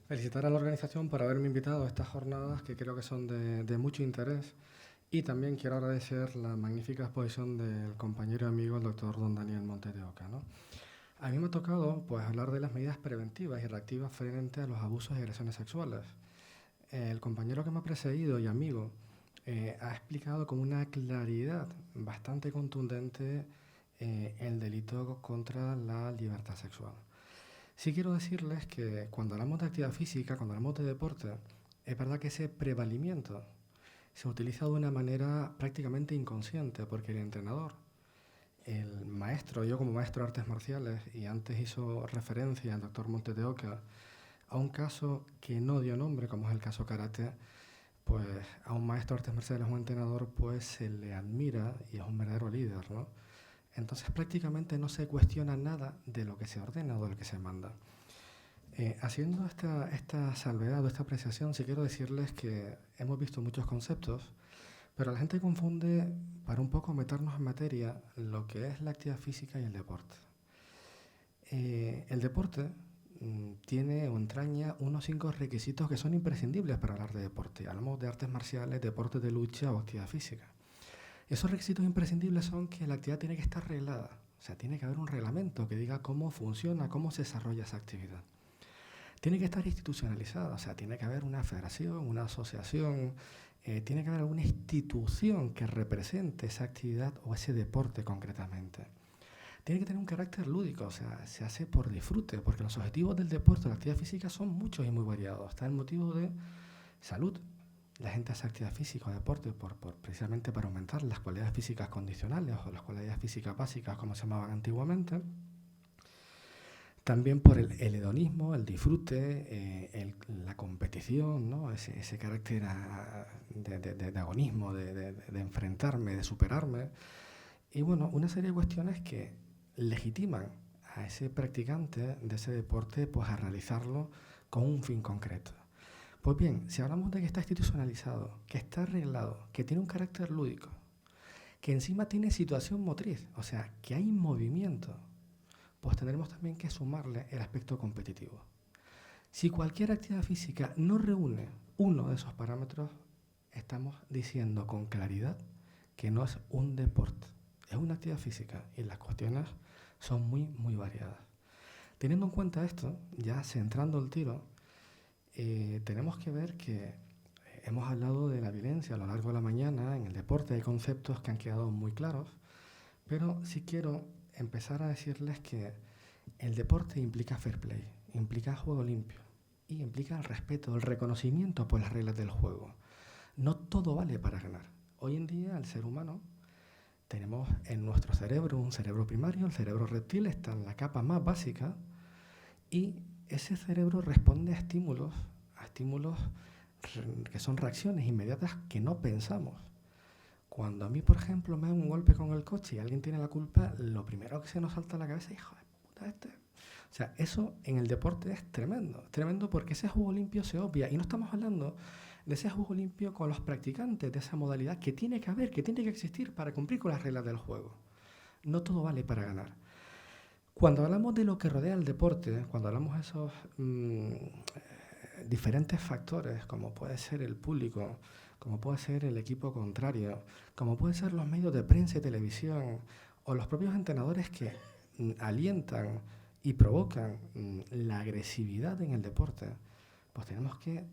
Felicitar a la organización por haberme invitado a estas jornadas que creo que son de mucho interés y también quiero agradecer la magnífica exposición del compañero y amigo el doctor don Daniel Montes de Oca, ¿no? A mí me ha tocado pues, hablar de las medidas preventivas y reactivas frente a los abusos y agresiones sexuales. El compañero que me ha precedido y amigo ha explicado con una claridad bastante contundente el delito contra la libertad sexual. Sí quiero decirles que cuando hablamos de actividad física, cuando hablamos de deporte, es verdad que ese prevalimiento se utiliza de una manera prácticamente inconsciente porque el entrenador, el maestro, yo como maestro de artes marciales, y antes hizo referencia al doctor Montes de Oca a un caso que no dio nombre, como es el caso karate, pues a un maestro de artes marciales, a un entrenador, pues se le admira y es un verdadero líder, ¿no? Entonces prácticamente no se cuestiona nada de lo que se ordena o de lo que se manda. Haciendo esta salvedad o esta apreciación, sí quiero decirles que hemos visto muchos conceptos, pero la gente confunde, para un poco meternos en materia, lo que es la actividad física y el deporte. El deporte tiene o entraña unos 5 requisitos que son imprescindibles para hablar de deporte. Hablamos de artes marciales, deportes de lucha o actividad física. Esos requisitos imprescindibles son que la actividad tiene que estar reglada, o sea, tiene que haber un reglamento que diga cómo funciona, cómo se desarrolla esa actividad. Tiene que estar institucionalizada, o sea, tiene que haber una federación, una asociación, tiene que haber alguna institución que represente esa actividad o ese deporte concretamente. Tiene que tener un carácter lúdico, o sea, se hace por disfrute, porque los objetivos del deporte o la actividad física son muchos y muy variados. Está el motivo de salud. La gente hace actividad física o deporte precisamente para aumentar las cualidades físicas condicionales o las cualidades físicas básicas, como se llamaban antiguamente. También por el hedonismo, el disfrute, la competición, ¿no? ese carácter de agonismo, de enfrentarme, de superarme. Y bueno, una serie de cuestiones que legitiman a ese practicante de ese deporte pues, a realizarlo con un fin concreto. Pues bien, si hablamos de que está institucionalizado, que está arreglado, que tiene un carácter lúdico, que encima tiene situación motriz, o sea, que hay movimiento, pues tendremos también que sumarle el aspecto competitivo. Si cualquier actividad física no reúne uno de esos parámetros, estamos diciendo con claridad que no es un deporte, es una actividad física y las cuestiones son muy, muy variadas. Teniendo en cuenta esto, ya centrando el tiro, tenemos que ver que hemos hablado de la violencia a lo largo de la mañana, en el deporte hay conceptos que han quedado muy claros, pero sí quiero empezar a decirles que el deporte implica fair play, implica juego limpio y implica el respeto, el reconocimiento por las reglas del juego. No todo vale para ganar. Hoy en día el ser humano tenemos en nuestro cerebro un cerebro primario, el cerebro reptil está en la capa más básica y ese cerebro responde a estímulos que son reacciones inmediatas que no pensamos. Cuando a mí, por ejemplo, me dan un golpe con el coche y alguien tiene la culpa, lo primero que se nos salta a la cabeza es, hijo de puta este. O sea, eso en el deporte es tremendo porque ese juego limpio se obvia y no estamos hablando de ese juego limpio con los practicantes de esa modalidad que tiene que haber, que tiene que existir para cumplir con las reglas del juego. No todo vale para ganar. Cuando hablamos de lo que rodea el deporte, cuando hablamos de esos diferentes factores, como puede ser el público, como puede ser el equipo contrario, como pueden ser los medios de prensa y televisión, o los propios entrenadores que alientan y provocan la agresividad en el deporte, pues tenemos que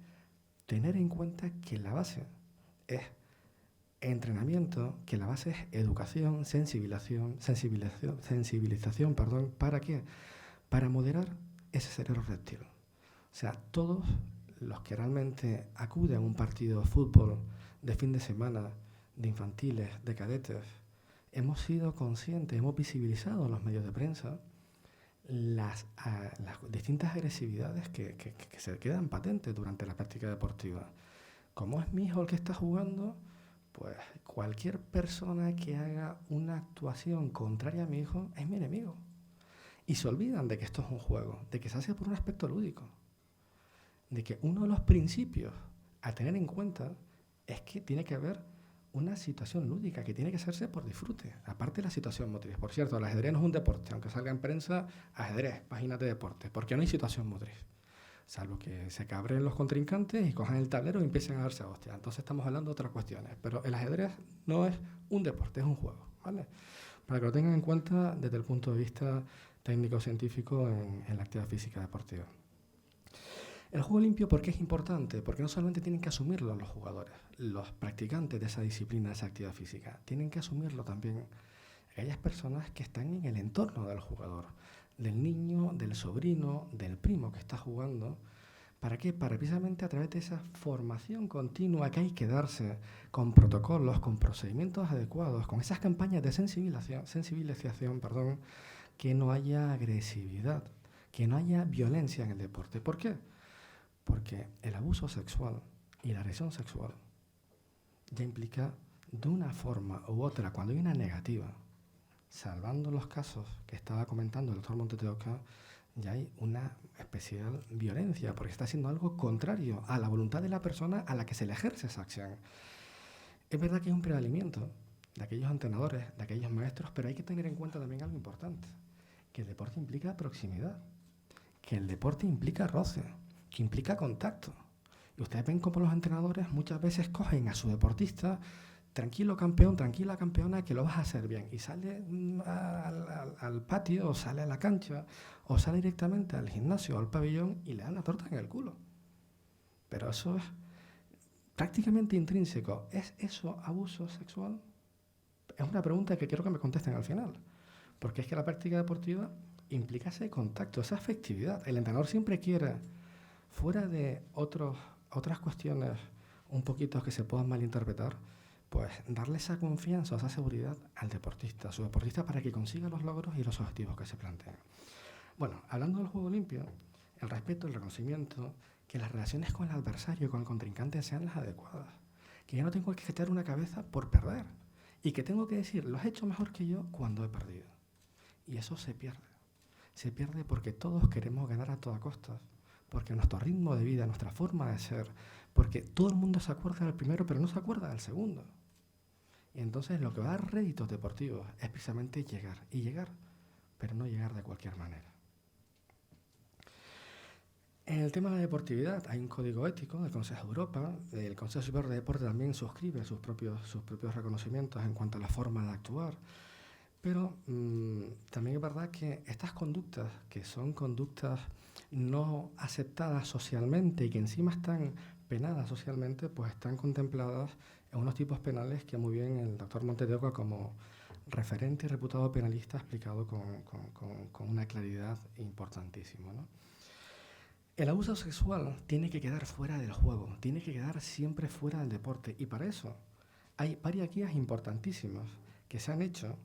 tener en cuenta que la base es entrenamiento, que la base es educación, sensibilización, ¿para qué? Para moderar ese cerebro reptil. O sea, todos los que realmente acuden a un partido de fútbol de fin de semana, de infantiles, de cadetes, hemos sido conscientes, hemos visibilizado en los medios de prensa las distintas agresividades que se quedan patentes durante la práctica deportiva. Como es mi hijo el que está jugando, pues cualquier persona que haga una actuación contraria a mi hijo es mi enemigo. Y se olvidan de que esto es un juego, de que se hace por un aspecto lúdico, de que uno de los principios a tener en cuenta es que tiene que haber una situación lúdica, que tiene que hacerse por disfrute, aparte de la situación motriz. Por cierto, el ajedrez no es un deporte, aunque salga en prensa, ajedrez, páginas de deporte, porque no hay situación motriz. salvo que se cabreen los contrincantes y cojan el tablero y empiecen a darse a hostia. Entonces estamos hablando de otras cuestiones, pero el ajedrez no es un deporte, es un juego, ¿vale? Para que lo tengan en cuenta desde el punto de vista técnico-científico en la actividad física deportiva. El juego limpio, ¿por qué es importante? Porque no solamente tienen que asumirlo los jugadores, los practicantes de esa disciplina, de esa actividad física, tienen que asumirlo también aquellas personas que están en el entorno del jugador, del niño, del sobrino, del primo que está jugando. ¿Para qué? Para precisamente a través de esa formación continua que hay que darse con protocolos, con procedimientos adecuados, con esas campañas de sensibilización, que no haya agresividad, que no haya violencia en el deporte. ¿Por qué? Porque el abuso sexual y la agresión sexual ya implica de una forma u otra, cuando hay una negativa, salvando los casos que estaba comentando el doctor Montes de Oca, ya hay una especial violencia, porque está haciendo algo contrario a la voluntad de la persona a la que se le ejerce esa acción. Es verdad que hay un prevalimiento de aquellos entrenadores, de aquellos maestros, pero hay que tener en cuenta también algo importante, que el deporte implica proximidad, que el deporte implica roce, que implica contacto. Y ustedes ven cómo los entrenadores muchas veces cogen a su deportista, tranquilo campeón, tranquila campeona, que lo vas a hacer bien. Y sale al patio, o sale a la cancha, o sale directamente al gimnasio o al pabellón y le dan la torta en el culo. Pero eso es prácticamente intrínseco. ¿Es eso abuso sexual? Es una pregunta que quiero que me contesten al final. Porque es que la práctica deportiva implica ese contacto, esa afectividad. El entrenador siempre quiere, fuera de otras cuestiones un poquito que se puedan malinterpretar, pues darle esa confianza, esa seguridad al deportista, a su deportista, para que consiga los logros y los objetivos que se plantean. Bueno, hablando del juego limpio, el respeto, el reconocimiento, que las relaciones con el adversario, con el contrincante sean las adecuadas, que yo no tengo que echar una cabeza por perder y que tengo que decir, lo has hecho mejor que yo cuando he perdido. Y eso se pierde. Se pierde porque todos queremos ganar a toda costa, porque nuestro ritmo de vida, nuestra forma de ser, porque todo el mundo se acuerda del primero, pero no se acuerda del segundo. Y entonces lo que va a dar réditos deportivos es precisamente llegar, y llegar, pero no llegar de cualquier manera. En el tema de la deportividad hay un código ético del Consejo de Europa. El Consejo Superior de Deporte también suscribe sus propios reconocimientos en cuanto a la forma de actuar. Pero también es verdad que estas conductas, que son conductas no aceptadas socialmente y que encima están penadas socialmente, pues están contempladas en unos tipos penales que muy bien el doctor Montes de Oca, como referente y reputado penalista, ha explicado con una claridad importantísima, ¿no? El abuso sexual tiene que quedar fuera del juego, tiene que quedar siempre fuera del deporte, y para eso hay varias guías importantísimas que se han hecho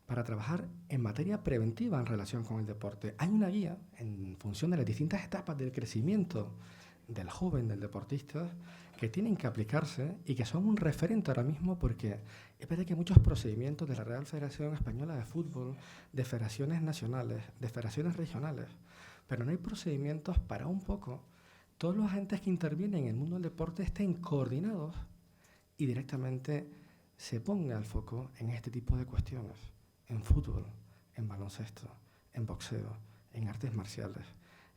para trabajar en materia preventiva en relación con el deporte. Hay una guía en función de las distintas etapas del crecimiento del joven, del deportista, que tienen que aplicarse y que son un referente ahora mismo, porque es verdad que muchos procedimientos de la Real Federación Española de Fútbol, de federaciones nacionales, de federaciones regionales, pero no hay procedimientos para un poco todos los agentes que intervienen en el mundo del deporte estén coordinados y directamente se ponga el foco en este tipo de cuestiones. En fútbol, en baloncesto, en boxeo, en artes marciales,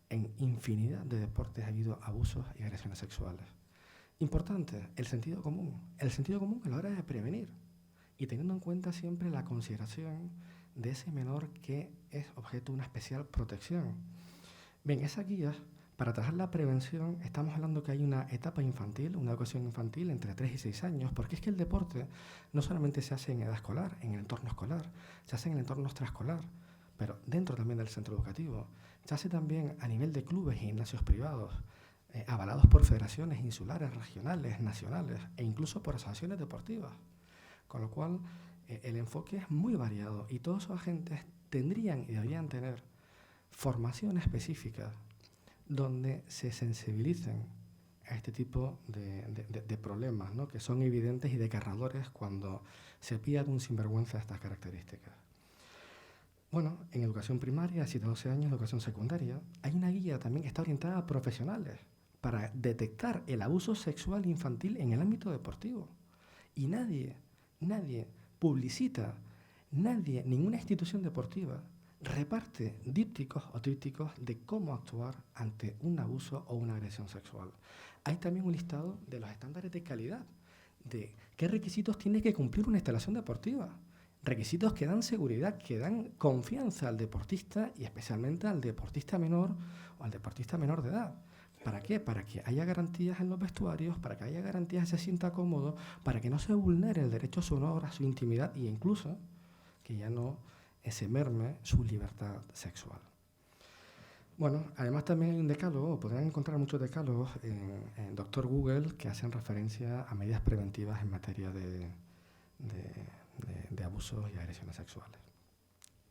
en infinidad de deportes ha habido abusos y agresiones sexuales. Importante, el sentido común a la hora de prevenir y teniendo en cuenta siempre la consideración de ese menor que es objeto de una especial protección. Bien, esas guías, para trabajar la prevención, estamos hablando que hay una etapa infantil, una educación infantil entre 3 y 6 años, porque es que el deporte no solamente se hace en edad escolar, en el entorno escolar, se hace en el entorno extraescolar, pero dentro también del centro educativo. Se hace también a nivel de clubes y gimnasios privados, avalados por federaciones insulares, regionales, nacionales e incluso por asociaciones deportivas. Con lo cual, el enfoque es muy variado y todos esos agentes tendrían y deberían tener formación específica donde se sensibilicen a este tipo de problemas, ¿no?, que son evidentes y desgarradores cuando se pilla de un sinvergüenza de estas características. Bueno, en educación primaria, 7 a 12 años, educación secundaria, hay una guía también que está orientada a profesionales para detectar el abuso sexual infantil en el ámbito deportivo. Y nadie publicita, ninguna institución deportiva reparte dípticos o trípticos de cómo actuar ante un abuso o una agresión sexual. Hay también un listado de los estándares de calidad, de qué requisitos tiene que cumplir una instalación deportiva. Requisitos que dan seguridad, que dan confianza al deportista y especialmente al deportista menor o al deportista menor de edad. ¿Para qué? Para que haya garantías en los vestuarios, para que haya garantías, se sienta cómodo, para que no se vulnere el derecho a su honor, a su intimidad e incluso que ya no se merme su libertad sexual. Bueno, además también hay un decálogo, podrán encontrar muchos decálogos en Doctor Google que hacen referencia a medidas preventivas en materia de abusos y agresiones sexuales.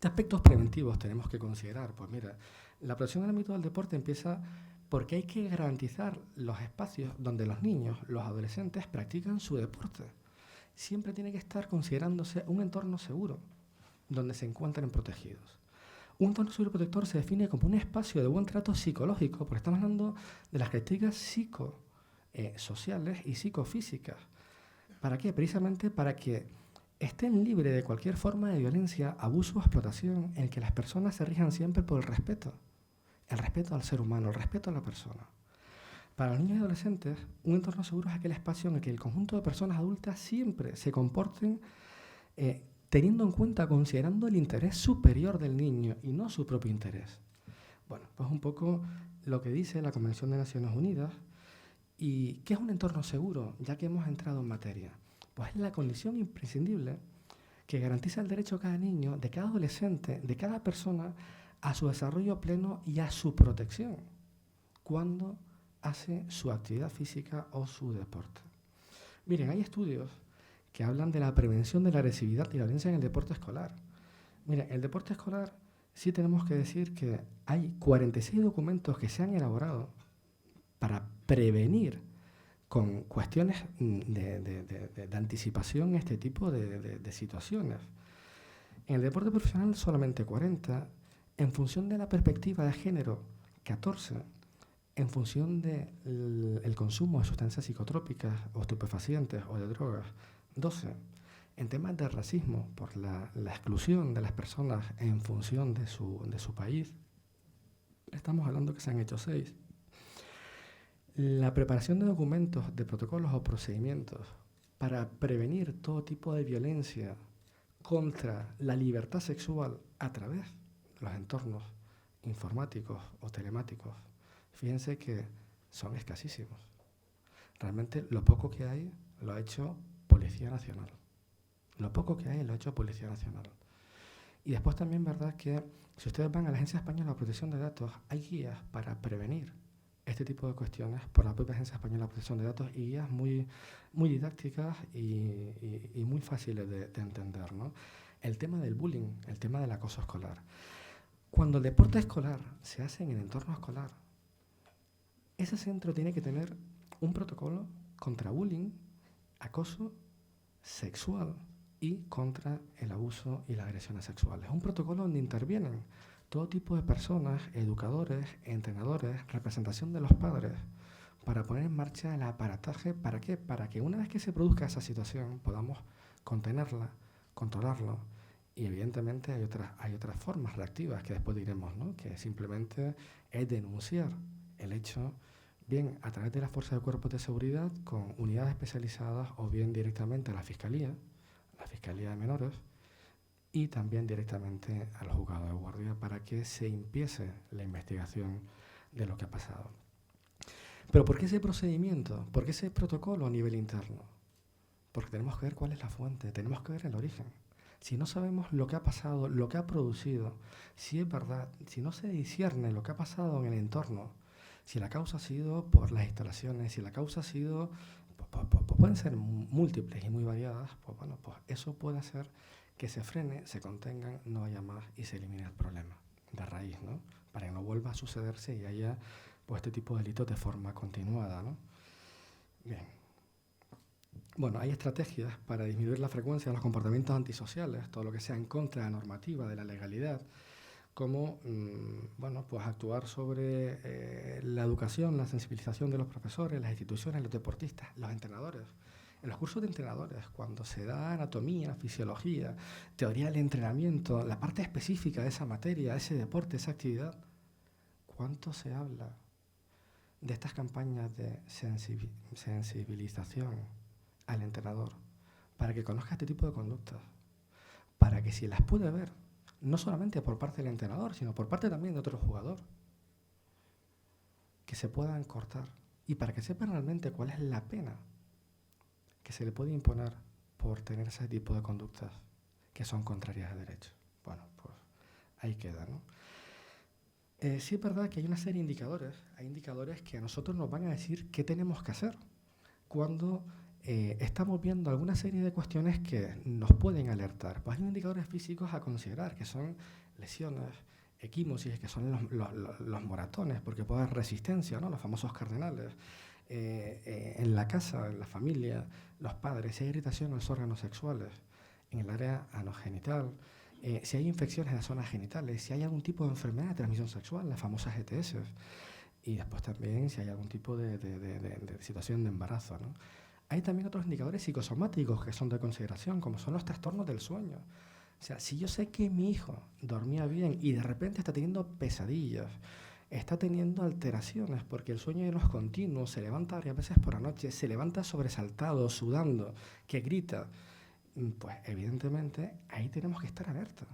¿Qué aspectos preventivos tenemos que considerar? Pues mira, la protección en el ámbito del deporte empieza porque hay que garantizar los espacios donde los niños, los adolescentes practican su deporte. Siempre tiene que estar considerándose un entorno seguro, donde se encuentren protegidos. Un entorno seguro protector se define como un espacio de buen trato psicológico, porque estamos hablando de las características psicosociales y psicofísicas. ¿Para qué? Precisamente para que estén libres de cualquier forma de violencia, abuso o explotación, en que las personas se rijan siempre por el respeto al ser humano, el respeto a la persona. Para los niños y adolescentes, un entorno seguro es aquel espacio en el que el conjunto de personas adultas siempre se comporten teniendo en cuenta, considerando el interés superior del niño y no su propio interés. Bueno, pues un poco lo que dice la Convención de Naciones Unidas. ¿Y qué es un entorno seguro? Ya que hemos entrado en materia. Pues es la condición imprescindible que garantiza el derecho de cada niño, de cada adolescente, de cada persona a su desarrollo pleno y a su protección cuando hace su actividad física o su deporte. Miren, hay estudios que hablan de la prevención de la agresividad y la violencia en el deporte escolar. Mira, el deporte escolar sí tenemos que decir que hay 46 documentos que se han elaborado para prevenir con cuestiones de anticipación este tipo de situaciones. En el deporte profesional solamente 40, en función de la perspectiva de género 14, en función del consumo de sustancias psicotrópicas o estupefacientes o de drogas 12. En temas de racismo, por la exclusión de las personas en función de su país, estamos hablando que se han hecho 6. La preparación de documentos, de protocolos o procedimientos para prevenir todo tipo de violencia contra la libertad sexual a través de los entornos informáticos o telemáticos, fíjense que son escasísimos. Realmente lo poco que hay lo ha hecho Policía Nacional. Lo poco que hay lo ha hecho Policía Nacional. Y después también, verdad, que si ustedes van a la Agencia Española de Protección de Datos, hay guías para prevenir este tipo de cuestiones por la propia Agencia Española de Protección de Datos y guías muy, muy didácticas y muy fáciles de entender, ¿no? El tema del bullying, el tema del acoso escolar. Cuando el deporte escolar se hace en el entorno escolar, ese centro tiene que tener un protocolo contra bullying, acoso sexual y contra el abuso y las agresiones sexuales. Es un protocolo donde intervienen todo tipo de personas, educadores, entrenadores, representación de los padres, para poner en marcha el aparataje. ¿Para qué? Para que una vez que se produzca esa situación podamos contenerla, controlarlo. Y evidentemente hay otras formas reactivas que después diremos, ¿no? Que simplemente es denunciar el hecho, bien a través de las fuerzas de cuerpos de seguridad con unidades especializadas o bien directamente a la Fiscalía de Menores y también directamente al juzgado de guardia para que se empiece la investigación de lo que ha pasado. Pero ¿por qué ese procedimiento? ¿Por qué ese protocolo a nivel interno? Porque tenemos que ver cuál es la fuente, tenemos que ver el origen. Si no sabemos lo que ha pasado, lo que ha producido, si es verdad, si no se discierne lo que ha pasado en el entorno, si la causa ha sido por las instalaciones, si la causa ha sido, pueden ser múltiples y muy variadas, pues bueno, pues eso puede hacer que se frene, se contengan, no haya más y se elimine el problema de raíz, ¿no? Para que no vuelva a sucederse y haya pues este tipo de delitos de forma continuada, ¿no? Bien. Bueno, hay estrategias para disminuir la frecuencia de los comportamientos antisociales, todo lo que sea en contra de la normativa, de la legalidad, como bueno, pues actuar sobre la educación, la sensibilización de los profesores, las instituciones, los deportistas, los entrenadores, En los cursos de entrenadores, cuando se da anatomía, fisiología, teoría del entrenamiento, la parte específica de esa materia, ese deporte, esa actividad, ¿cuánto se habla de estas campañas de sensibilización al entrenador para que conozca este tipo de conductas? Para que si las puede ver, no solamente por parte del entrenador, sino por parte también de otro jugador, que se puedan cortar y para que sepa realmente cuál es la pena que se le puede imponer por tener ese tipo de conductas que son contrarias a derecho. Bueno, pues ahí queda, ¿no? Sí es verdad que hay una serie de indicadores, hay indicadores que a nosotros nos van a decir qué tenemos que hacer cuando estamos viendo alguna serie de cuestiones que nos pueden alertar. Pues hay indicadores físicos a considerar, que son lesiones, equimosis, que son los moratones, porque puede haber resistencia, ¿no? Los famosos cardenales. En la casa, en la familia, los padres, si hay irritación en los órganos sexuales, en el área anogenital, si hay infecciones en las zonas genitales, si hay algún tipo de enfermedad de transmisión sexual, las famosas ETS, y después también si hay algún tipo de situación de embarazo, ¿no? Hay también otros indicadores psicosomáticos que son de consideración, como son los trastornos del sueño. O sea, si yo sé que mi hijo dormía bien y de repente está teniendo pesadillas, está teniendo alteraciones porque el sueño no es continuo, se levanta varias veces por la noche, se levanta sobresaltado, sudando, que grita, pues evidentemente ahí tenemos que estar alerta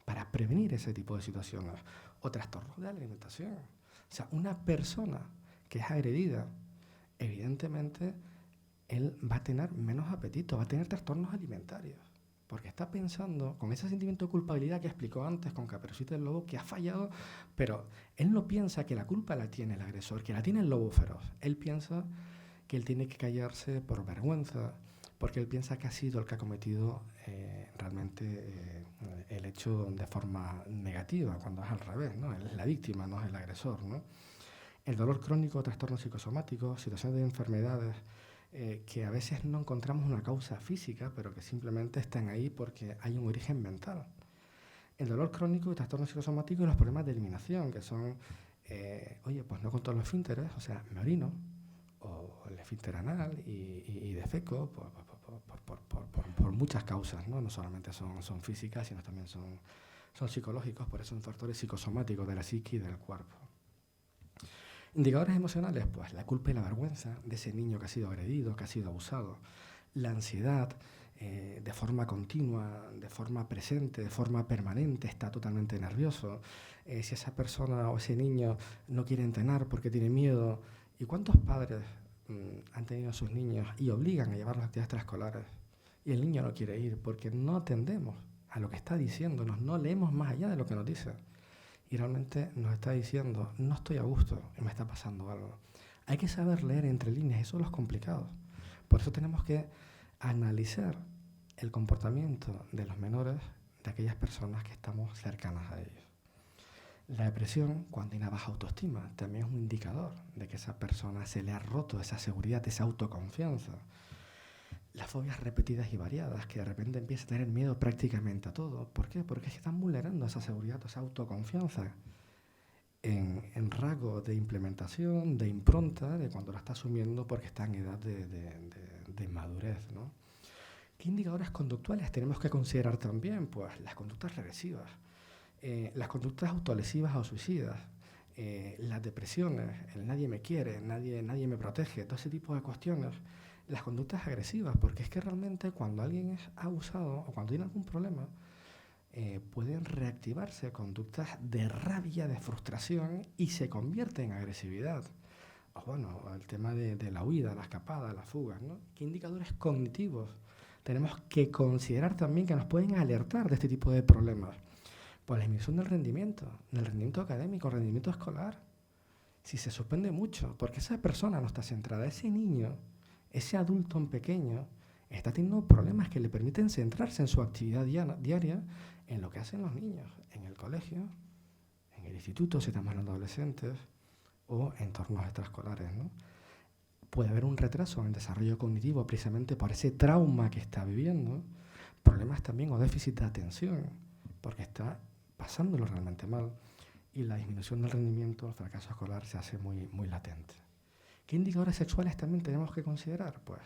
para prevenir ese tipo de situaciones. O trastornos de la alimentación. O sea, una persona que es agredida, evidentemente él va a tener menos apetito, va a tener trastornos alimentarios, porque está pensando con ese sentimiento de culpabilidad que explicó antes con Caperucita el Lobo, que ha fallado, pero él no piensa que la culpa la tiene el agresor, que la tiene el lobo feroz. Él piensa que él tiene que callarse por vergüenza, porque él piensa que ha sido el que ha cometido realmente el hecho de forma negativa, cuando es al revés, ¿no? Él es la víctima, no es el agresor, ¿no? El dolor crónico, trastornos psicosomáticos, situaciones de enfermedades, que a veces no encontramos una causa física, pero que simplemente están ahí porque hay un origen mental. El dolor crónico y trastornos psicosomáticos y los problemas de eliminación, que son, oye, pues no controlo los esfínteres, o sea, me orino, o el esfínter anal y defeco por muchas causas, ¿no? No solamente son físicas, sino también son psicológicos, por eso son factores psicosomáticos de la psique y del cuerpo. Indicadores emocionales, pues la culpa y la vergüenza de ese niño que ha sido agredido, que ha sido abusado, la ansiedad de forma continua, de forma presente, de forma permanente, está totalmente nervioso, si esa persona o ese niño no quiere entrenar porque tiene miedo. ¿Y cuántos padres han tenido a sus niños y obligan a llevar las actividades extraescolares y el niño no quiere ir porque no atendemos a lo que está diciéndonos, no leemos más allá de lo que nos dice? Y realmente nos está diciendo, no estoy a gusto y me está pasando algo. Hay que saber leer entre líneas, eso es lo complicado. Por eso tenemos que analizar el comportamiento de los menores, de aquellas personas que estamos cercanas a ellos. La depresión, cuando hay una baja autoestima, también es un indicador de que esa persona se le ha roto esa seguridad, esa autoconfianza. Las fobias repetidas y variadas, que de repente empieza a tener miedo prácticamente a todo. ¿Por qué? Porque se están vulnerando esa seguridad, esa autoconfianza en rasgos de implementación, de impronta, de cuando la está asumiendo porque está en edad de madurez, ¿no? ¿Qué indicadores conductuales tenemos que considerar también? Pues las conductas regresivas, las conductas autolesivas o suicidas, las depresiones, el nadie me quiere, nadie me protege, todo ese tipo de cuestiones. Las conductas agresivas, porque es que realmente cuando alguien es abusado o cuando tiene algún problema, pueden reactivarse conductas de rabia, de frustración y se convierte en agresividad. O bueno, el tema de la huida, la escapada, la fuga, ¿no? ¿Qué indicadores cognitivos tenemos que considerar también que nos pueden alertar de este tipo de problemas? Pues la disminución del rendimiento académico, rendimiento escolar. Si se suspende mucho, porque esa persona no está centrada, ese niño, ese adulto pequeño, está teniendo problemas que le permiten centrarse en su actividad diaria, en lo que hacen los niños, en el colegio, en el instituto, si estamos hablando de adolescentes, o entornos extraescolares, ¿no? Puede haber un retraso en el desarrollo cognitivo precisamente por ese trauma que está viviendo, problemas también o déficit de atención, porque está pasándolo realmente mal, y la disminución del rendimiento, el fracaso escolar se hace muy, muy latente. ¿Qué indicadores sexuales también tenemos que considerar? Pues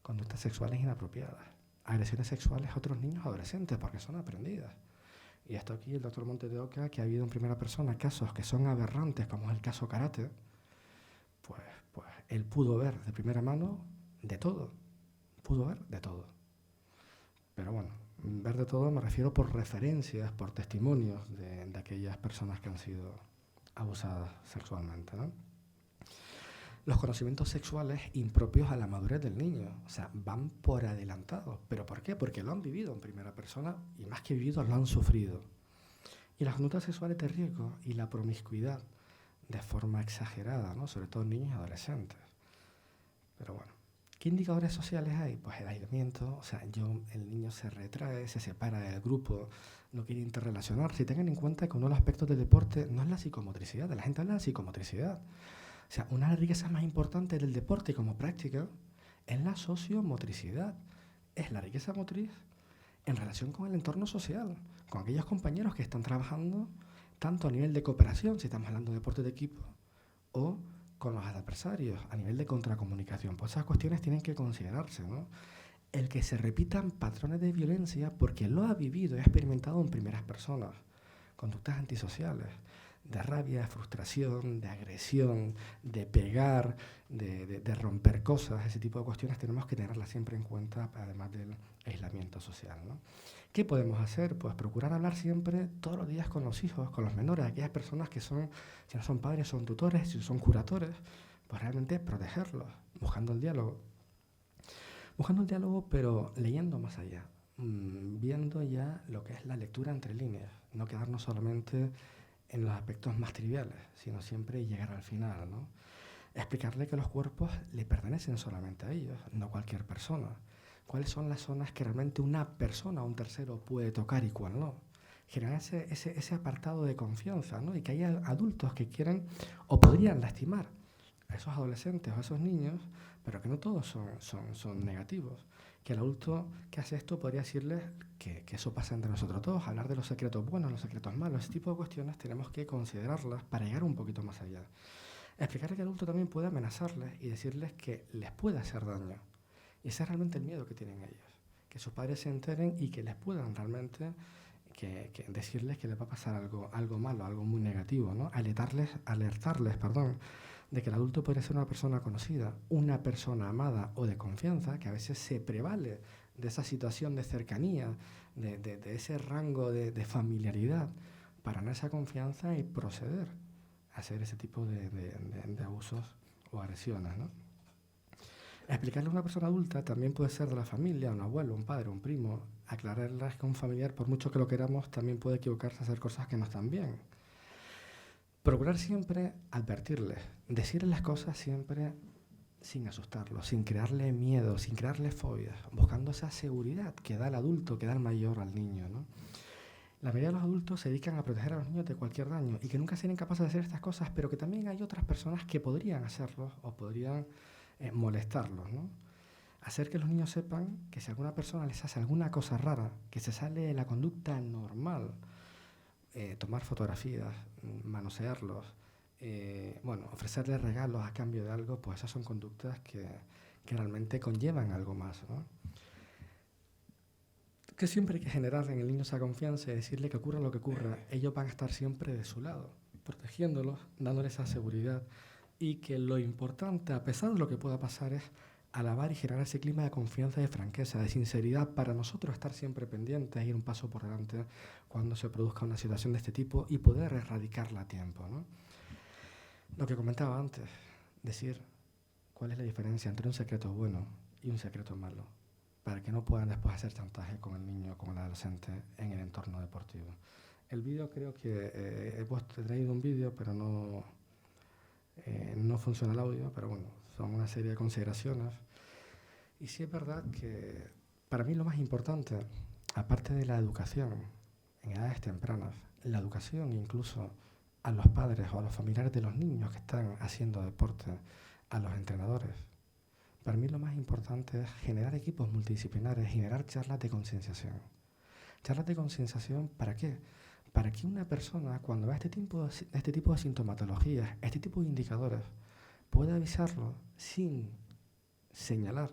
conductas sexuales inapropiadas, agresiones sexuales a otros niños adolescentes, porque son aprendidas. Y hasta aquí el doctor Montes de Oca, que ha habido en primera persona casos que son aberrantes, como es el caso Karate, pues él pudo ver de primera mano de todo, pudo ver de todo. Pero bueno, ver de todo me refiero por referencias, por testimonios de aquellas personas que han sido abusadas sexualmente, ¿no? Los conocimientos sexuales impropios a la madurez del niño, o sea, van por adelantado. ¿Pero por qué? Porque lo han vivido en primera persona y más que vivido, lo han sufrido. Y las conductas sexuales de riesgo y la promiscuidad de forma exagerada, ¿no? Sobre todo en niños y adolescentes. Pero bueno, ¿qué indicadores sociales hay? Pues el aislamiento, o sea, el niño se retrae, se separa del grupo, no quiere interrelacionarse. Y tengan en cuenta que uno de los aspectos del deporte no es la psicomotricidad, la gente habla de psicomotricidad. O sea, una de las riquezas más importantes del deporte como práctica es la sociomotricidad. Es la riqueza motriz en relación con el entorno social, con aquellos compañeros que están trabajando tanto a nivel de cooperación, si estamos hablando de deporte de equipo, o con los adversarios, a nivel de contracomunicación. Pues esas cuestiones tienen que considerarse, ¿no? El que se repitan patrones de violencia porque lo ha vivido y ha experimentado en primeras personas, conductas antisociales, de rabia, de frustración, de agresión, de pegar, de romper cosas, ese tipo de cuestiones tenemos que tenerlas siempre en cuenta, además del aislamiento social, ¿no? ¿Qué podemos hacer? Pues procurar hablar siempre, todos los días, con los hijos, con los menores, aquellas personas que son, si no son padres, son tutores, si son curatores, pues realmente protegerlos, buscando el diálogo. Buscando el diálogo, pero leyendo más allá, viendo ya lo que es la lectura entre líneas, no quedarnos solamente en los aspectos más triviales, sino siempre llegar al final, ¿no? Explicarle que los cuerpos le pertenecen solamente a ellos, no a cualquier persona. ¿Cuáles son las zonas que realmente una persona o un tercero puede tocar y cuál no? Generar ese apartado de confianza, ¿no? Y que haya adultos que quieran o podrían lastimar a esos adolescentes o a esos niños, pero que no todos son negativos. Que el adulto que hace esto podría decirles que eso pasa entre nosotros todos, hablar de los secretos buenos, los secretos malos, ese tipo de cuestiones tenemos que considerarlas para llegar un poquito más allá. Explicarle que el adulto también puede amenazarles y decirles que les puede hacer daño. Y ese es realmente el miedo que tienen ellos, que sus padres se enteren y que les puedan realmente que decirles que les va a pasar algo malo, algo muy negativo, ¿no? Alertarles, de que el adulto puede ser una persona conocida, una persona amada o de confianza, que a veces se prevale de esa situación de cercanía, de ese rango de familiaridad, para ganar esa confianza y proceder a hacer ese tipo de abusos o agresiones, ¿no? Explicarle a una persona adulta también puede ser de la familia, un abuelo, un padre, un primo. Aclararles que un familiar, por mucho que lo queramos, también puede equivocarse a hacer cosas que no están bien. Procurar siempre advertirles, decirles las cosas siempre sin asustarlos, sin crearle miedo, sin crearle fobias, buscando esa seguridad que da el adulto, que da el mayor al niño, ¿no? La mayoría de los adultos se dedican a proteger a los niños de cualquier daño y que nunca serían capaces de hacer estas cosas, pero que también hay otras personas que podrían hacerlo o podrían molestarlos, ¿no? Hacer que los niños sepan que si alguna persona les hace alguna cosa rara, que se sale de la conducta normal, tomar fotografías, manosearlos, ofrecerles regalos a cambio de algo, pues esas son conductas que realmente conllevan algo más, ¿no? Que siempre hay que generar en el niño esa confianza y decirle que ocurra lo que ocurra, ellos van a estar siempre de su lado, protegiéndolos, dándoles esa seguridad y que lo importante, a pesar de lo que pueda pasar, es alabar y generar ese clima de confianza, de franqueza, de sinceridad para nosotros estar siempre pendientes, ir un paso por delante cuando se produzca una situación de este tipo y poder erradicarla a tiempo, ¿no? Lo que comentaba antes, decir cuál es la diferencia entre un secreto bueno y un secreto malo, para que no puedan después hacer chantaje con el niño o con el adolescente en el entorno deportivo. El vídeo creo que he traído un vídeo, pero no funciona el audio, pero bueno, son una serie de consideraciones. Y sí es verdad que para mí lo más importante, aparte de la educación en edades tempranas, la educación incluso a los padres o a los familiares de los niños que están haciendo deporte, a los entrenadores, para mí lo más importante es generar equipos multidisciplinares, generar charlas de concienciación. ¿Charlas de concienciación para qué? Para que una persona, cuando vea este tipo de sintomatologías, este tipo de indicadores, pueda avisarlo sin señalar,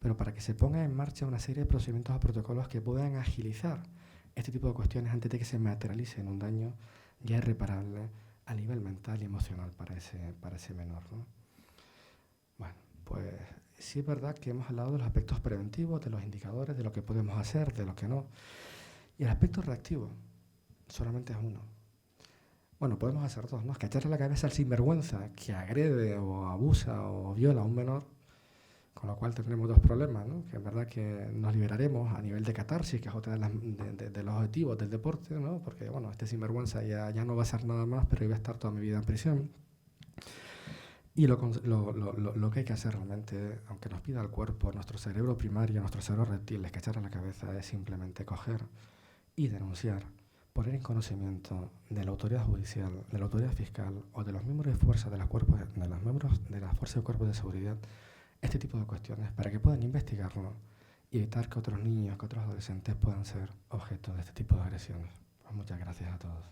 pero para que se ponga en marcha una serie de procedimientos o protocolos que puedan agilizar este tipo de cuestiones antes de que se materialice en un daño ya irreparable a nivel mental y emocional para ese menor, ¿no? Bueno, pues sí es verdad que hemos hablado de los aspectos preventivos, de los indicadores, de lo que podemos hacer, de lo que no. Y el aspecto reactivo solamente es uno. Bueno, podemos hacer dos, ¿no? Es que echarle la cabeza al sinvergüenza que agrede o abusa o viola a un menor, con lo cual tendremos dos problemas, ¿no? Que es verdad que nos liberaremos a nivel de catarsis, que es otro de los objetivos del deporte, ¿no? Porque, bueno, este sinvergüenza ya no va a ser nada más, pero iba a estar toda mi vida en prisión. Y lo que hay que hacer realmente, aunque nos pida el cuerpo, nuestro cerebro primario, nuestro cerebro reptil, es que echarle la cabeza es simplemente coger y denunciar, poner en conocimiento de la autoridad judicial, de la autoridad fiscal o de los miembros de fuerza de los miembros de las fuerzas y cuerpos de seguridad este tipo de cuestiones para que puedan investigarlo y evitar que otros niños, que otros adolescentes puedan ser objeto de este tipo de agresiones. Pues muchas gracias a todos.